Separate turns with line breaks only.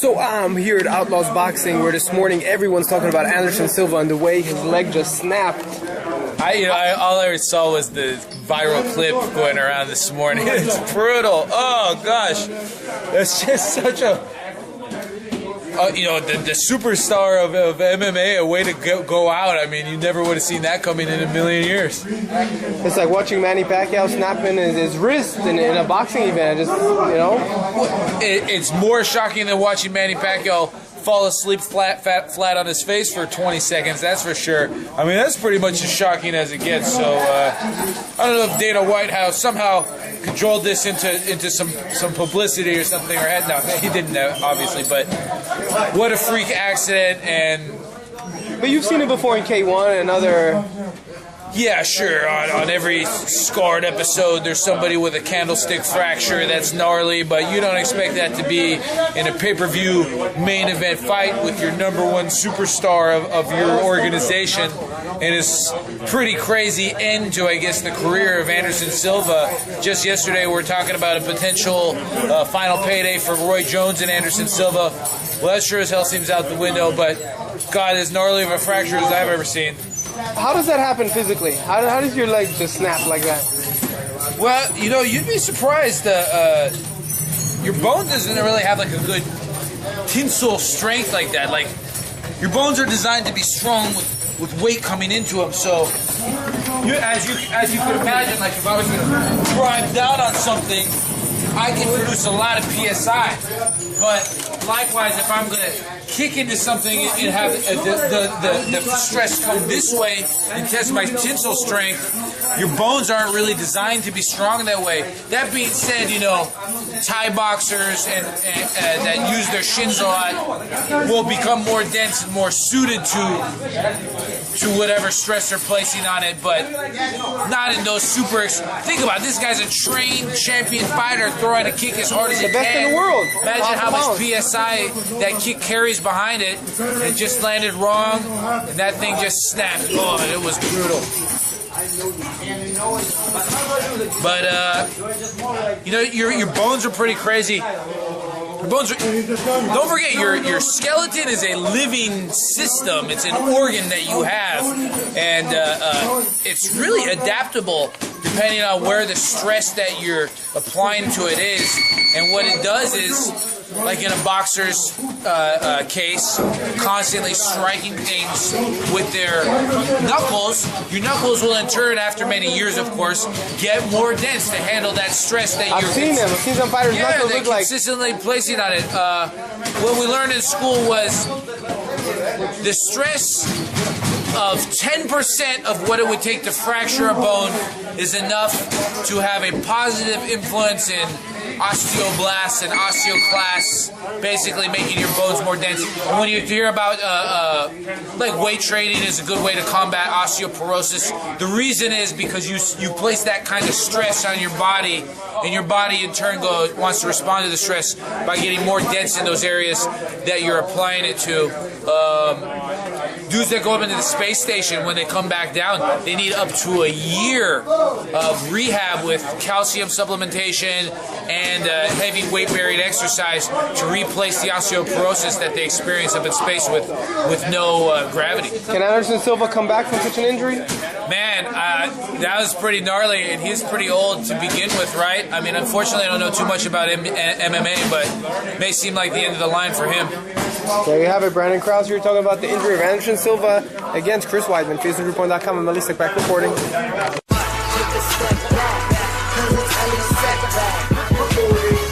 So I'm here at Outlaws Boxing, where this morning everyone's talking about Anderson Silva and the way his leg just snapped.
All I saw was the viral clip going around this morning. It's brutal. Oh gosh, it's just such a the superstar of MMA, a way to go out. I mean, you never would have seen that coming in a million years.
It's like watching Manny Pacquiao snapping his wrist in a boxing event.
It's more shocking than watching Manny Pacquiao fall asleep flat on his face for 20 seconds, that's for sure. I mean, that's pretty much as shocking as it gets. So I don't know if Dana Whitehouse somehow controlled this into some publicity or something, or had, no, he didn't obviously, but what a freak accident.
But you've seen it before in K1 and other.
Yeah, sure. On every scarred episode, there's somebody with a candlestick fracture that's gnarly, but you don't expect that to be in a pay-per-view main event fight with your number one superstar of your organization. And it's pretty crazy end to, I guess, the career of Anderson Silva. Just yesterday, we were talking about a potential final payday for Roy Jones and Anderson Silva. Well, that sure as hell seems out the window, but God, as gnarly of a fracture as I've ever seen.
How does that happen physically? How does your leg just snap like that?
Well, you'd be surprised. Your bone doesn't really have like a good tensile strength like that. Like, your bones are designed to be strong with weight coming into them. So, as you can imagine, like if I was going to drive down on something, I can produce a lot of PSI. But likewise, if I'm going to kick into something and have the stress come this way and test my tensile strength, your bones aren't really designed to be strong that way. That being said, Thai boxers and that use their shins a lot will become more dense and more suited to whatever stress they're placing on it, but not in those super. Think about it, this guy's a trained champion fighter throwing a kick as hard as he can.
The best in the world.
Imagine how much PSI that kick carries behind it. It just landed wrong, and that thing just snapped. Oh, it was brutal. But your bones are pretty crazy. Your bones are, don't forget, your skeleton is a living system. It's an organ that you have, and it's really adaptable depending on where the stress that you're applying to it is. And what it does is, like in a boxer's case, constantly striking things with their knuckles. Your knuckles will in turn, after many years, of course, get more dense to handle that stress that
I've seen some fighters' knuckles look like
consistently placing on it. What we learned in school was the stress of 10% of what it would take to fracture a bone is enough to have a positive influence in osteoblasts and osteoclasts, basically making your bones more dense. And when you hear about like weight training is a good way to combat osteoporosis, the reason is because you place that kind of stress on your body, and your body in turn wants to respond to the stress by getting more dense in those areas that you're applying it to. Dudes that go up into the space station, when they come back down, they need up to a year of rehab with calcium supplementation and heavy weight-bearing exercise to replace the osteoporosis that they experience up in space with no gravity.
Can Anderson Silva come back from such an injury?
Man, that was pretty gnarly, and he's pretty old to begin with, right? I mean, unfortunately, I don't know too much about MMA, but it may seem like the end of the line for him.
There you have it, Brandon Krause here talking about the injury of Anderson Silva against Chris Weidman. FaceToneReport.com and Melissa back reporting.